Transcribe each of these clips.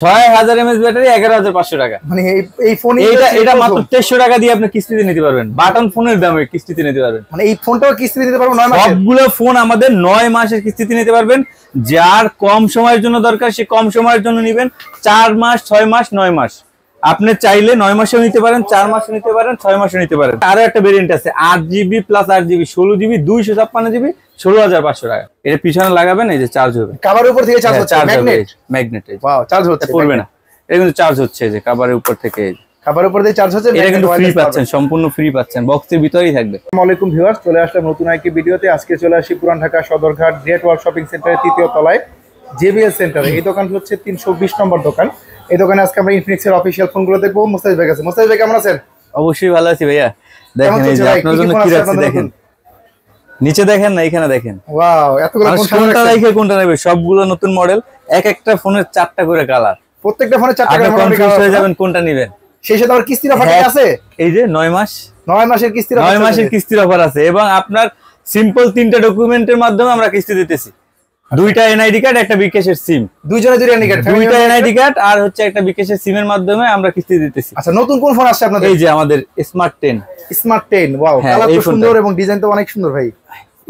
6000 mAh battery 11500 টাকা। মানে এই ফোন এটা মাত্র 2300 টাকা দিয়ে আপনি কিস্তিতে নিতে পারবেন। বাটন ফোনের দামে কিস্তিতে নিতে পারবেন। মানে এই ফোনটাও কিস্তিতে নিতে পারবো 9 মাসের। সবগুলো ফোন আমাদের 9 মাসের কিস্তিতে নিতে পারবেন। যার কম সময়ের জন্য দরকার সে কম সময়ের জন্য নেবেন। 4 মাস, 6 মাস, 9 মাস। আপনি চাইলে 9 মাসেও নিতে পারেন, 4 মাসও নিতে পারেন, 6 মাসও নিতে পারেন। আরো একটা ভেরিয়েন্ট আছে 8GB plus 8GB 16GB 256GB 16500 টাকা। এটা পিছনে লাগাবেন, এই যে চার্জ হবে। কভারের উপর থেকে চার্জ হচ্ছে, ম্যাগনেট। ওয়াও, চার্জ হচ্ছে, পড়বে না। এটা কিন্তু চার্জ হচ্ছে, এই যে কভারের উপর থেকে, কভারের উপর দিয়ে চার্জ হচ্ছে। এটা কিন্তু ফ্রি পাচ্ছেন, সম্পূর্ণ ফ্রি পাচ্ছেন, বক্সের ভিতরেই থাকবে। আসসালামু আলাইকুম ভিউয়ার্স, চলে আসলাম নতুন একটি ভিডিওতে। আজকে চলে আসি পুরান Dhaka Sadarghat great world shopping সেন্টারের 3য় তলায় জেবিএল সেন্টারে। এই দোকান হচ্ছে 320 নম্বর দোকান। এই দোকানে আজকে আমরা ইনফিনিক্সের অফিশিয়াল ফোনগুলো দেখবো। মুস্তাফিজ ভাই কাছে। মুস্তাফিজ ভাই কেমন আছেন? অবশ্যই ভালো আছি ভাইয়া। দেখেন এই যে আপনার জন্য কি রাখছি দেখেন। নিচে দেখেন না, এখানে দেখেন। ওয়াও, এতগুলো ফোন কোনটা রাখে কোনটা নেবে, সবগুলো নতুন মডেল। এক একটা ফোনের 4টা করে কালার, প্রত্যেকটা ফোনে 4টা করে কনফিউজ হয়ে যাবেন কোনটা নেবেন। সেই সাথে আবার কিস্তির অফার আছে। এই যে 9 মাস, 9 মাসের কিস্তির অফার, 9 মাসের কিস্তির অফার আছে। এবং আপনার সিম্পল 3টা ডকুমেন্টের মাধ্যমে আমরা কিস্তি দিতেছি। 2টা এনআইডি কার্ড, একটা বিকাশের সিম, দুইজনে 2টা এনআইডি কার্ড, 2টা এনআইডি কার্ড আর হচ্ছে একটা বিকাশের সিমের মাধ্যমে আমরা কিস্তি দিতেছি। আচ্ছা, নতুন কোন ফোন আসছে আপনাদের? এই যে আমাদের স্মার্ট 10। স্মার্ট 10, ওয়াও, কালার তো সুন্দর এবং ডিজাইন তো অনেক সুন্দর ভাই।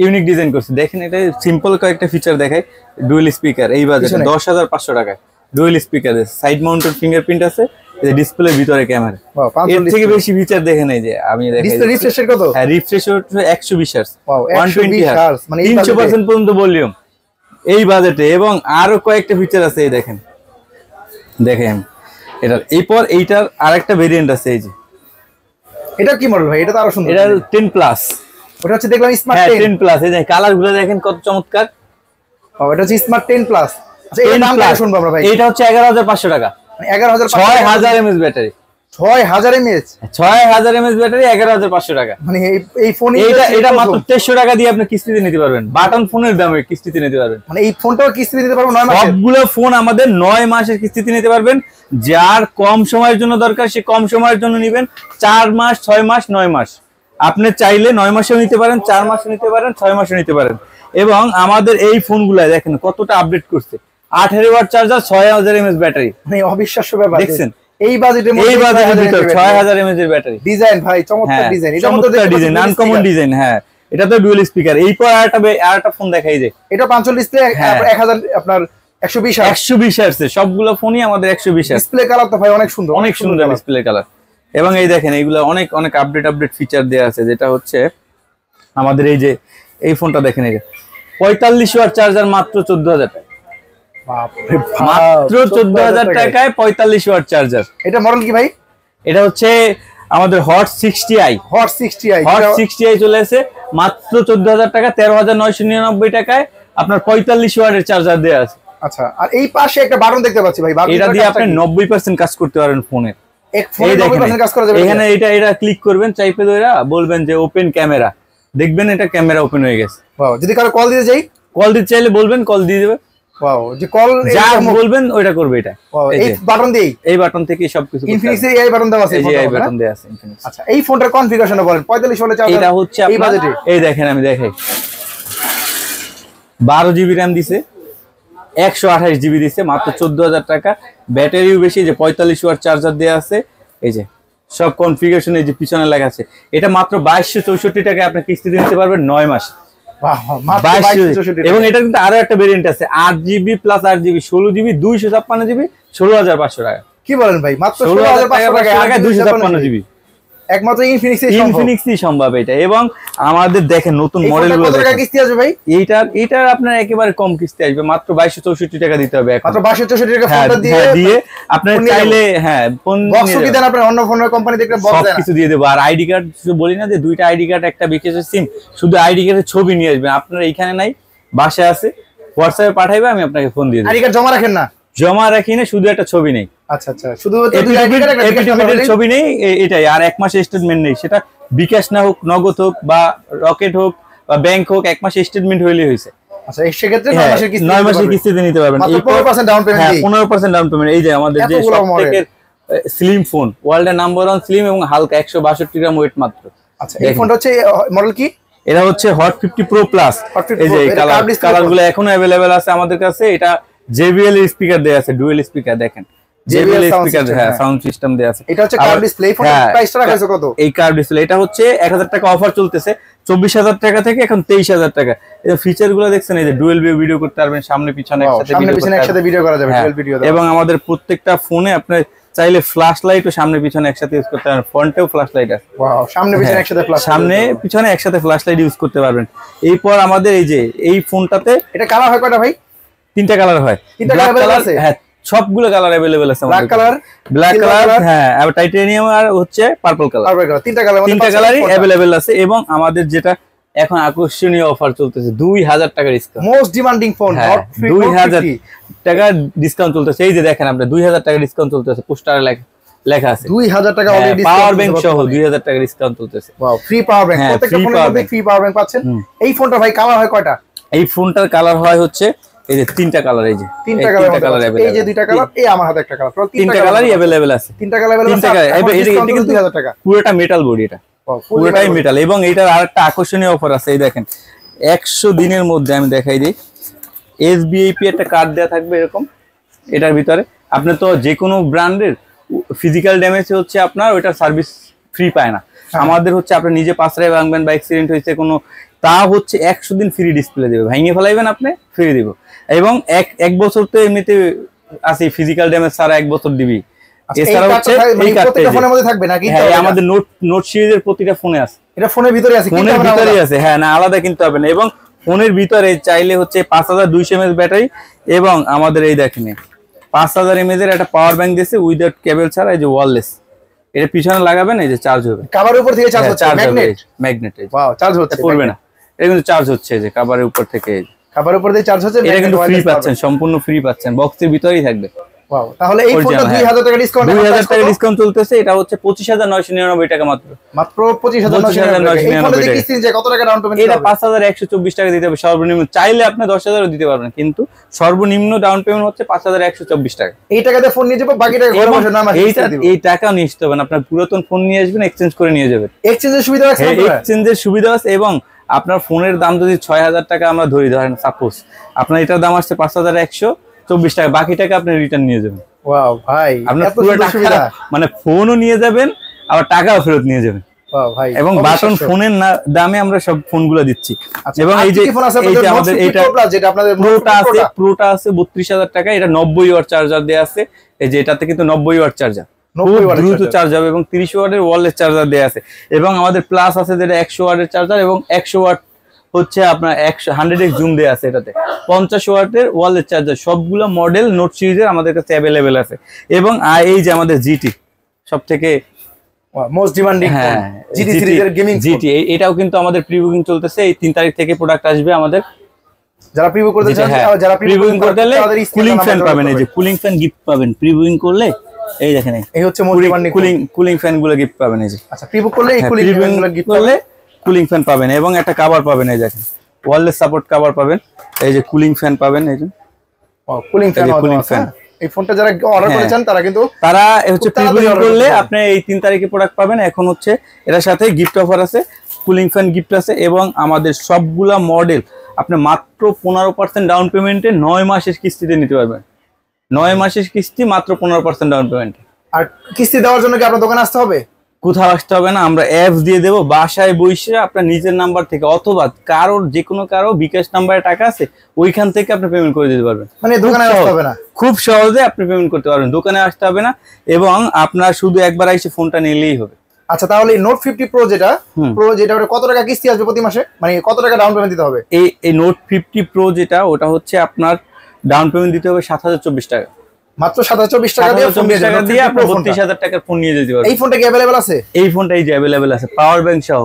ইউনিক ডিজাইন করছে দেখেন। এটা সিম্পল কয়েকটা ফিচার দেখায়। ডুয়াল স্পিকার, এই বাজেটে 10500 টাকায় dual speaker, side mounted fingerprint আছে, এই ডিসপ্লে ভিতরে ক্যামেরা। এর থেকে বেশি ফিচার দেখেন। এই যে আমি দেখাই, ডিসপ্লে রিফ্রেশ কত? হ্যাঁ, রিফ্রেশ হচ্ছে 120 হার্টজ, ওয়াও, 120 হার্টজ, মানে 300% পর্যন্ত ভলিউম এই বাজেটে। এবং আরো কয়েকটা ফিচার আছে, এই দেখেন। এটার এরপর এইটার আরেকটা ভেরিয়েন্ট আছে, এই যে। এটা কি মডেল ভাই? এটা তো আরো সুন্দর। এটা 10 প্লাস। ওটা হচ্ছে দেখলাম স্মার্ট 10 প্লাস। এই যে কালার গুলো দেখেন কত চমৎকার। ও, এটা হচ্ছে স্মার্ট 10 প্লাস। আচ্ছা, এর দাম কত শুনবো আমরা ভাই? এটা হচ্ছে 11500 টাকা। 11500, 6000 mAh battery, 6000 mAh, 6000 mAh battery 11500 টাকা। মানে এই ফোন এটা মাত্র 2300 টাকা দিয়ে আপনি কিস্তিতে নিতে পারবেন। বাটন ফোনের দামে কিস্তিতে নিতে পারবেন। মানে এই ফোনটাও কিস্তিতে নিতে পারবো 9 মাসের। সবগুলো ফোন আমাদের 9 মাসের কিস্তিতে নিতে পারবেন। যার কম সময়ের জন্য দরকার সে কম সময়ের জন্য নেবেন। 4 মাস, 6 মাস, 9 মাস। আপনি চাইলে 9 মাসেও নিতে পারেন, 4 মাসও নিতে পারেন, 6 মাসও নিতে পারেন। এবং আমাদের এই ফোনগুলো দেখেন কতটা আপডেট করছে। 18 ওয়াট চার্জার, 6000 mAh ব্যাটারি, মানে অবিশ্বাস্য ব্যাপার। দেখছেন এই বাজেটের মধ্যে, এই বাজেটের ভিতর 6000 mAh এর ব্যাটারি। ডিজাইন ভাই চমৎকার ডিজাইন। এটা মধ্যে ডিজাইন, আনকমন ডিজাইন। হ্যাঁ, এটা তো ডুয়াল স্পিকার। এইপর আরেকটা ফোন দেখাই যে এটা 5 ডিসপ্লে, 1000 আপনার 120 হার্টজ। সবগুলো ফোনই আমাদের 120 হার্টজ। ডিসপ্লে কালার তো ভাই অনেক সুন্দর, অনেক সুন্দর ডিসপ্লে কালার। এবং এই দেখেন এইগুলো অনেক অনেক আপডেট ফিচার দেয়া আছে। যেটা হচ্ছে আমাদের এই যে এই ফোনটা দেখেন, এই যে 45 ওয়াট চার্জার মাত্র 14000 টাকা। বাপরে, মাত্র 14000 টাকায় 45 ওয়াট চার্জার। এটা মডেল কি ভাই? এটা হচ্ছে আমাদের হট 60i। হট 60i চলে এসে মাত্র 14000 টাকা, 13999 টাকায় আপনার 45 ওয়াটের চার্জার দেয়া আছে। আচ্ছা, আর এই পাশে একটা বাটন দেখতে পাচ্ছি ভাই। এটা দিয়ে আপনি 90% কাজ করতে পারেন ফোনের। ফোনে 90% কাজ করা যাবে। এখানে এটা ক্লিক করবেন, চাইপে ধরে বলবেন যে ওপেন ক্যামেরা, দেখবেন এটা ক্যামেরা ওপেন হয়ে গেছে। ওয়াও, যদি কারো কল দিতে চাই, কল দিতে চাইলে বলবেন, কল দিয়ে দেবে। ওয়াও, যে কল যা বলবেন ওইটা করবে। এটা এই বাটন দিয়েই, এই বাটন থেকে সবকিছু। ইনফিনিক্স এর এই বাটন দেওয়া আছে, এই বাটন দেওয়া আছে ইনফিনিক্স। আচ্ছা, এই ফোনটার কনফিগারেশন বলেন। 45 ওয়াটের চার্জার, এটা হচ্ছে এই বাজেটে। এই দেখেন আমি দেখাই, 12GB RAM দিছে, 128GB দিছে, মাত্র 14000 টাকা। ব্যাটারিও বেশি, যে 45 ওয়াট চার্জার দেয়া আছে। এই যে সব কনফিগারেশন, এই যে পিছনে লেখা আছে। এটা মাত্র 2264 টাকায় আপনি কিস্তি দিতে পারবেন 9 মাসে। এবং এটা কিন্তু আরো একটা ভেরিয়েন্ট আছে 8GB plus 8GB 16GB 256GB 16500 টাকা। কি বলেন ভাই? মাত্র 16500 টাকায় 256GB। একমাত্র ইনফিনিক্সই সম্ভব এটা। এবং আমাদের দেখেন নতুন মডেলগুলো, কত টাকা কিস্তি আসবে ভাই? এইটার আপনার একেবারে কম কিস্তি আসবে, মাত্র 2264 টাকা দিতে হবে। মাত্র 2264 টাকা ফোনটা দিয়ে আপনি চাইলে ফোন বক্স কি দেন, আপনার অন্য ফোনের কোম্পানি থেকে বক্স দেন, কিছু দিয়ে দেব। আর আইডি কার্ড বলি না যে 2টা আইডি কার্ড, একটা বিকাশের সিম, শুধু আইডি কার্ডের ছবি নিয়ে আসবেন। আপনার এইখানে নাই, বাসায় আছে, হোয়াটসঅ্যাপে পাঠাইবে, আমি আপনাকে ফোন দিয়ে দেব। আইডি কার্ড জমা রাখেন না? জমা রাখি না, শুধু একটা ছবি নেই। আচ্ছা, শুধু একটা ছবি নেই, এটাই। আর 1 মাসের স্টেটমেন্ট নেই, সেটা বিকাশ না হোক, নগদ হোক, বা রকেট হোক, বা ব্যাংক হোক, 1 মাসের স্টেটমেন্ট হইলেই হয়েছে। আচ্ছা, এই সেক্ষেত্রে 9 মাসের কিস্তিতে নিতে পারবেন। 15% ডাউন পেমেন্ট। 15% down payment. এই যে আমাদের যে সবথেকে স্লিম ফোন, ওয়ার্ল্ডের নাম্বার 1 স্লিম এবং হালকা, 162 গ্রাম ওয়েট মাত্র। আচ্ছা, এই ফোনটা হচ্ছে মডেল কি? এটা হচ্ছে হট 50 প্রো প্লাস। এই যে কালারগুলো এখনো अवेलेबल আছে আমাদের কাছে। এটা JBL এর স্পিকার দেয়া আছে, ডুয়াল স্পিকার। দেখেন JBL স্পিকার, হ্যাঁ সাউন্ড সিস্টেম দেয়া আছে। এটা হচ্ছে কার্ভ ডিসপ্লে। ফোনের প্রাইসটা রাখা আছে কত? এই কার্ভ ডিসপ্লে এটা হচ্ছে 1000 টাকা অফার চলতেছে, 24000 টাকা থেকে এখন 23000 টাকা। এই ফিচার গুলো দেখছেন, এই যে ডুয়াল ভিউ ভিডিও করতে পারবেন, সামনে পিছনে একসাথে ভিডিও করা যাবে, ডুয়াল ভিডিও। এবং আমাদের প্রত্যেকটা ফোনে আপনি চাইলে ফ্ল্যাশ লাইট ও সামনে পিছনে একসাথে ইউজ করতে পারবেন, ফ্রন্টেও ফ্ল্যাশ লাইট আছে। ওয়াও, সামনে পিছনে একসাথে ফ্ল্যাশ, সামনে পিছনে একসাথে ফ্ল্যাশ লাইট ইউজ করতে পারবেন। এরপর আমাদের এই যে এই ফোনটাতে এটা কালার হয় কয়টা ভাই? 3টা কালার হয়। 3টা কালার আছে? হ্যাঁ, সবগুলো কালার अवेलेबल আছে। ব্ল্যাক কালার, হ্যাঁ, আর টাইটানিয়াম আর হচ্ছে পার্পল কালার। 3টা কালার, 3টা কালারই अवेलेबल আছে। এবং আমাদের যেটা এখন আকর্ষণীয় অফার চলতেছে, 2000 টাকা ডিসকাউন্ট। মোস্ট ডিমান্ডিং ফোন, 2000 টাকা ডিসকাউন্ট চলতেছে। এই যে দেখেন আপনি 2000 টাকা ডিসকাউন্ট চলতেছে, পোস্টারে লেখা আছে 2000 টাকা অলরেডি ডিসকাউন্ট। পাওয়ার ব্যাংক সহ 2000 টাকা ডিসকাউন্ট চলতেছে। ওয়াও, ফ্রি পাওয়ার ব্যাংক, প্রত্যেকটা ফোনের মধ্যে ফ্রি পাওয়ার ব্যাংক পাচ্ছেন। এই ফোনটা ভাই কালার হয় কয়টা? এই ফোনটার কালার হয় হচ্ছে এই যে 3টা কালার। এই যে 3টা কালার, এই যে 2টা কালার, এই আমার হাতে একটা কালার, 3টা কালারই अवेलेबल আছে। 3টা কালার अवेलेबल আছে। এটা কিন্তু 2000 টাকা, পুরোটা মেটাল বডি, এটা পুরোটাই মেটাল। এবং এটার আরেকটা আকর্ষণীয় অফার আছে, এই দেখেন 100 দিনের মধ্যে আমি দেখাই দিই, SBIP একটা কার্ড দেয়া থাকবে এরকম। এটার ভিতরে আপনি তো যে কোনো ব্র্যান্ডের ফিজিক্যাল ড্যামেজ হচ্ছে আপনার ওইটার সার্ভিস ফ্রি পায় না। আমাদের হচ্ছে আপনি নিজে পাশরায় ভাঙবেন বা অ্যাক্সিডেন্ট হয়েছে কোনো, তা হচ্ছে 100 দিন ফ্রি ডিসপ্লে দেবে, ভেঙে ফেলাইবেন আপনি ফ্রি দিব। এবং এক বছর তো এমনিতে আছে, ফিজিক্যাল ড্যামেজ ছাড়া 1 বছর দিবি। এছাড়া হচ্ছে এই কার্ডটা ফোনের মধ্যে থাকবে নাকি? হ্যাঁ, আমাদের নোট সিরিজের প্রতিটা ফোনে আছে। এটা ফোনের ভিতরে আছে, ফোনের ভিতরেই আছে। হ্যাঁ, না আলাদা কিনতে হবে না। এবং ফোনের ভিতরে চাইলে হচ্ছে 5200 mAh ব্যাটারি, এবং আমাদের এই দেখেন 5000 mAh এর একটা পাওয়ার ব্যাংক দিয়েছে উইদাউট কেবল ছাড়া, এই যে ওয়্যারলেস। এটা পিছনে লাগাবেন, এই যে চার্জ হবে, কভারের উপর থেকে চার্জ হচ্ছে, ম্যাগনেট। ওয়াও, চার্জ হচ্ছে, পড়বে না, এটা কিন্তু চার্জ হচ্ছে, এই যে কভারের উপর থেকে, কভারের উপর দিয়ে চার্জ হচ্ছে। এটা কিন্তু ফ্রি পাচ্ছেন, সম্পূর্ণ ফ্রি পাচ্ছেন, বক্সের ভিতরেই থাকবে। ওয়াও, তাহলে এই ফোনটা 2000 টাকা ডিসকাউন্ট, 2000 টাকা ডিসকাউন্ট চলতেছে। এটা হচ্ছে 25999 টাকা মাত্র 25999 টাকা। এই ফোনটা দিয়ে কিস্তি যে কত টাকা ডাউন পেমেন্ট? এটা 5124 টাকা দিতে হবে সর্বনিম্ন। চাইলে আপনি 10000 ও দিতে পারবেন, কিন্তু সর্বনিম্ন ডাউন পেমেন্ট হচ্ছে 5124 টাকা। এই টাকাতে ফোন নিয়ে যাবো, বাকি টাকা ঘরে বসে নাম এই টাকা নিয়ে আসতে হবে না, আপনার পুরাতন ফোন নিয়ে আসবেন, এক্সচেঞ্জ করে নিয়ে যাবেন। এক্সচেঞ্জের সুবিধা আছে? এক্সচেঞ্জের সুবিধা আছে। এবং আপনার ফোনের দাম যদি 6000 টাকা আমরা ধরেন সাপোজ, আপনার এটার দাম আসছে 5124 টাকা, বাকি টাকা আপনি রিটার্ন নিয়ে যাবেন। ওয়াও ভাই, আপনার পুরো সুবিধা, মানে ফোনও নিয়ে যাবেন আবার টাকাও ফেরত নিয়ে যাবেন। ওয়াও ভাই, এবং বাটন ফোনের দামে আমরা সব ফোনগুলো দিচ্ছি। এবং এই যে আমাদের এটা যেটা আপনাদের প্রোটা আছে 32000 টাকা, এটা 90 ওয়াট চার্জার দেয়া আছে। এই যে এটাতে কিন্তু 90 ওয়াট চার্জার, দ্রুত চার্জ হবে, এবং 30 ওয়াটের ওয়্যারলেস চার্জার দেয়া আছে। এবং আমাদের প্লাস আছে যেটা 100 ওয়াটের চার্জার, এবং 100 ওয়াট হচ্ছে আপনার 100x জুম দেয়া আছে। এটাতে 50 ওয়াটের ওয়্যারলেস চার্জার। সবগুলো মডেল নোট সিরিজের আমাদের কাছে अवेलेबल আছে। এবং এই যে আমাদের জিটি সবথেকে মোস্ট ডিমান্ডিং জিটি সিরিজের গেমিং জিটি, এটাও কিন্তু আমাদের প্রি বুকিং চলতেছে। এই 3 তারিখ থেকে প্রোডাক্ট আসবে আমাদের। যারা প্রি বুক করতে চান, যারা প্রি বুকিং করতে হলে কুলিং ফ্যান পাবেন, এই যে কুলিং ফ্যান গিফট পাবেন প্রি বুকিং করলে। এই দেখেন, এই হচ্ছে মোস্ট ডিমান্ডিং কুলিং ফ্যান গুলো গিফট পাবেন। এই যে আচ্ছা, প্রি বুক করলে এই কুলিং ফ্যান গুলো গিফট করলে কুলিং ফ্যান পাবেন, এবং একটা কভার পাবেন। এই দেখেন ওয়্যারলেস সাপোর্ট কভার পাবেন, এই যে কুলিং ফ্যান পাবেন। এই যে কুলিং ফ্যান, এই ফোনটা যারা অর্ডার করেছেন তারা হচ্ছে প্রি বুকিং করলে আপনি এই 3 তারিখে প্রোডাক্ট পাবেন। এখন হচ্ছে এর সাথে গিফট অফার আছে, কুলিং ফ্যান গিফট আছে। এবং আমাদের সবগুলা মডেল আপনি মাত্র 15% ডাউন পেমেন্টে 9 মাসের কিস্তিতে নিতে পারবেন। 9 মাসের কিস্তি মাত্র 15% ডাউন পেমেন্টে। আর কিস্তি দেওয়ার জন্য কি আপনার দোকানে আসতে হবে? কোথাও আসতে হবে না, আমরা অ্যাপস দিয়ে দেবো, বাসায় বসে আপনার নিজের নাম্বার থেকে অথবা কারোর যে কোনো কারো বিকাশ নাম্বারে টাকা আছে ওইখান থেকে আপনি পেমেন্ট করে দিতে পারবেন। মানে দোকানে আসতে হবে না, খুব সহজে আপনি পেমেন্ট করতে পারবেন, দোকানে আসতে হবে না। এবং আপনার শুধু একবার এসে ফোনটা নিলেই হবে। আচ্ছা, তাহলে নোট 50 প্রো যেটা কত টাকা কিস্তি আসবে প্রতি মাসে, মানে কত টাকা ডাউন পেমেন্ট দিতে হবে? এই নোট 50 প্রো যেটা, ওটা হচ্ছে আপনার ডাউন পেমেন্ট দিতে হবে 7024 টাকা, মাত্র 7024 টাকা দিয়ে ফোন নিয়ে যাবেন। আপনি 32000 টাকার ফোন নিয়ে যেতে পারবেন। এই ফোনটা কি अवेलेबल আছে? এই ফোনটা এই যে अवेलेबल আছে, পাওয়ার ব্যাংক সহ।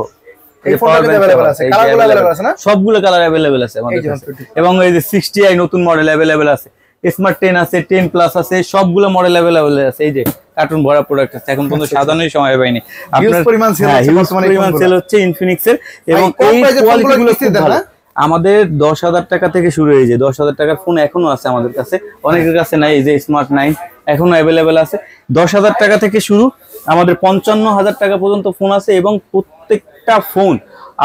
এই ফোনটা अवेलेबल আছে, কালারগুলো अवेलेबल আছে না? সবগুলো কালার अवेलेबल আছে আমাদের কাছে। এবং এই যে 60i নতুন মডেল अवेलेबल আছে, স্মার্ট 10 আছে, 10 প্লাস আছে, সবগুলো মডেল अवेलेबल আছে। এই যে কার্টুন ভরা প্রোডাক্ট আছে, এখন পর্যন্ত সাজানোর সময় পাইনি। আপনার পরিমাণ সেল হচ্ছে ইনফিনিক্স এর। এবং এই কোয়ালিটিগুলো খুব ভালো। আমাদের 10000 টাকা থেকে শুরু হয়ে যায়, 10000 টাকার ফোন এখনো আছে আমাদের কাছে, অনেকের কাছে নাই। এই যে স্মার্ট 9 এখনো अवेलेबल আছে। 10000 টাকা থেকে শুরু, আমাদের 55000 টাকা পর্যন্ত ফোন আছে। এবং প্রত্যেকটা ফোন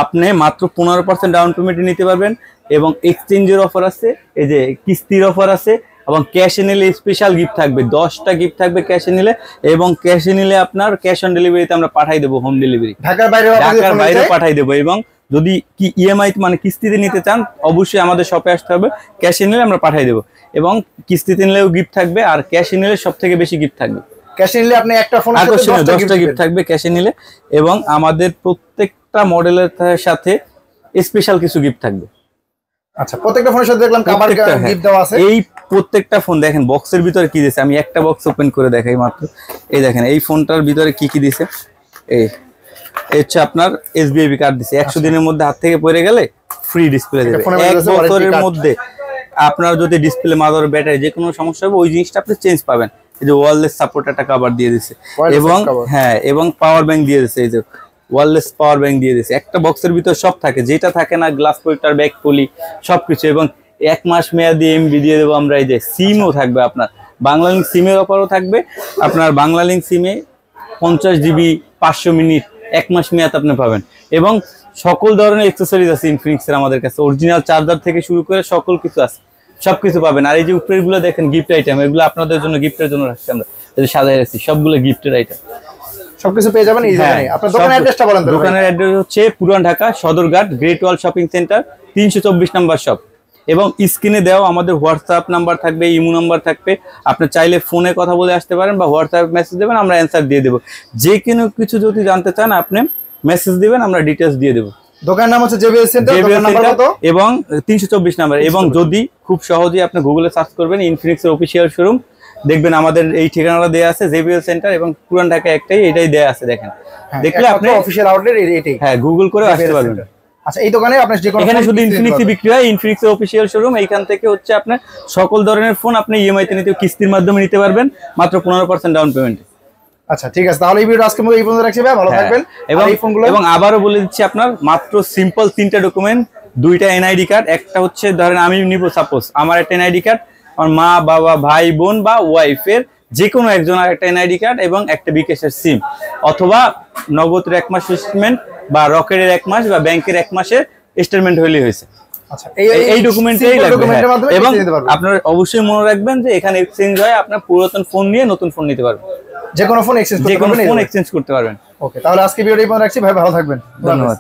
আপনি মাত্র 15% ডাউন পেমেন্টে নিতে পারবেন। এবং এক্সচেঞ্জের অফার আছে, এই যে কিস্তির অফার আছে, এবং ক্যাশে নিলে স্পেশাল গিফট থাকবে, 10টা গিফট থাকবে ক্যাশে নিলে, এবং ক্যাশে নিলে আপনার ক্যাশ অন ডেলিভারিতে আমরা পাঠাই দেবো, হোম ডেলিভারি ঢাকার বাইরে পাঠাই দেবো। এবং যদি কি ইএমআই মানে কিস্তিতে নিতে চান অবশ্যই আমাদের শপে আসতে হবে, ক্যাশে নিলে আমরা পাঠাই দেবো, এবং কিস্তিতে নিলেও গিফট থাকবে, আর ক্যাশে নিলে সব থেকে বেশি গিফট থাকবে। ক্যাশে নিলে আপনি একটা ফোনের সাথে 10টা গিফট থাকবে ক্যাশে নিলে, এবং আমাদের প্রত্যেকটা মডেলের সাথে স্পেশাল কিছু গিফট থাকবে। আচ্ছা, প্রত্যেকটা ফোনের সাথে দেখলাম কভার গিফট দেওয়া আছে। এই প্রত্যেকটা ফোন দেখেন বক্সের ভিতরে কি দিয়েছে, আমি একটা বক্স ওপেন করে দেখাই মাত্র। এই দেখেন এই ফোনটার ভিতরে কি কি দিয়েছে। এই হচ্ছে আপনার এসবিআইবি কার্ড দিয়েছে, 100 দিনের মধ্যে হাত থেকে পড়ে গেলে ফ্রি ডিসপ্লে দেবে। 1 বছরের মধ্যে আপনার যদি ডিসপ্লে, মাদার, ব্যাটারি যে কোনো সমস্যা হবে ওই জিনিসটা আপনি চেঞ্জ পাবেন। এই যে ওয়্যারলেস সাপোর্ট একটা কভার দিয়ে দিয়েছে, এবং হ্যাঁ এবং পাওয়ার ব্যাংক দিয়ে দিয়েছে। এই যে ওয়্যারলেস পাওয়ার ব্যাংক দিয়ে দিয়েছে। একটা বক্সের ভিতর সব থাকে, যেটা থাকে না গ্লাস প্রোটেক্টর, ব্যাক পলি সবকিছু, এবং 1 মাস মেয়াদি এমবি দিয়ে দেবো আমরা। এই যে সিমও থাকবে আপনার, বাংলালিংক সিমের অফারও থাকবে আপনার। বাংলালিংক সিমে 50 জিবি 500 মিনিট 1 মাস মেয়াদ আপনি পাবেন, এবং সকল ধরনের অ্যাকসেসরিজ আছে ইনফিনিক্সের আমাদের কাছে। অরিজিনাল চার্জার থেকে শুরু করে সকল কিছু আছে, সবকিছু পাবেন। আর এই যে উপরের গুলো দেখেন গিফট আইটেম, এগুলো আপনাদের জন্য গিফটের জন্য রাখছি আমরা, সাজাই রাখছি সবগুলো গিফটের আইটেম। সবকিছু পেয়ে যাবেন ইজিলি। আপনার দোকানের অ্যাড্রেসটা বলেন। দোকানের অ্যাড্রেস হচ্ছে পুরান ঢাকা সদরঘাট গ্রেট ওয়াল শপিং সেন্টার 324 নাম্বার শপ, এবং স্ক্রিনে দেওয়া আমাদের হোয়াটসঅ্যাপ নাম্বার থাকবে, ইমো নাম্বার থাকবে। আপনি চাইলে ফোনে কথা বলে আসতে পারেন বা হোয়াটসঅ্যাপ মেসেজ দেবেন, আমরা অ্যান্সার দিয়ে দেবো। যে কোনো কিছু যদি জানতে চান আপনি মেসেজ দিবেন, আমরা ডিটেলস দিয়ে দেবো। দোকানের নাম হচ্ছে জেবিএল সেন্টার, দোকান নাম্বার কত? এবং 324 নাম্বার। এবং যদি খুব সহজেই আপনি গুগলে সার্চ করবেন ইনফিনিক্সের অফিশিয়াল শোরুম, দেখবেন আমাদের এই ঠিকানাটা দেয়া আছে, জেবিএল সেন্টার, এবং পুরান ঢাকা একটাই, এটাই দেয়া আছে। দেখেন দেখলে আপনি অফিশিয়াল আউটলেট এটাই, হ্যাঁ গুগল করে আসতে পারবেন। আচ্ছা, এই দোকানে আপনি যে কোনো, এখানে শুধু ইনফিনিক্স বিক্রি হয়, ইনফিনিক্সের অফিশিয়াল শোরুম। এইখান থেকে হচ্ছে আপনার সকল ধরনের ফোন আপনি ইএমআই তে নিতে, কিস্তির মাধ্যমে নিতে পারবেন মাত্র 15% ডাউন পেমেন্টে। আচ্ছা ঠিক আছে, তাহলে এই ভিডিও আজকের মতো এই পর্যন্ত রাখছি ভাই, ভালো থাকবেন। এবং আবারও বলে দিচ্ছি আপনার মাত্র সিম্পল 3টা ডকুমেন্ট, 2টা এনআইডি কার্ড। একটা হচ্ছে ধরেন আমি নিব, সাপোজ আমার একটা এনআইডি কার্ড, আমার মা বাবা ভাই বোন বা ওয়াইফের যে কোনো একজনের একটা এনআইডি কার্ড, এবং একটা বিকাশের সিম, অথবা নগদের 1 মাস স্টেটমেন্ট, বা রকেটের 1 মাস, বা ব্যাংকের 1 মাসের স্টেটমেন্ট হইলেই হয়েছে। আচ্ছা, এই ডকুমেন্টটাই লাগবে। এবং আপনারা অবশ্যই মনে রাখবেন যে এখানে এক্সচেঞ্জ হয়, আপনার পুরাতন ফোন নিয়ে নতুন ফোন নিতে পারবেন, যে কোনো ফোন এক্সচেঞ্জ করতে পারবেন। ওকে, তাহলে আজকে ভিডিওটা এই পর্যন্ত রাখছি ভাই, ভালো থাকবেন, ধন্যবাদ।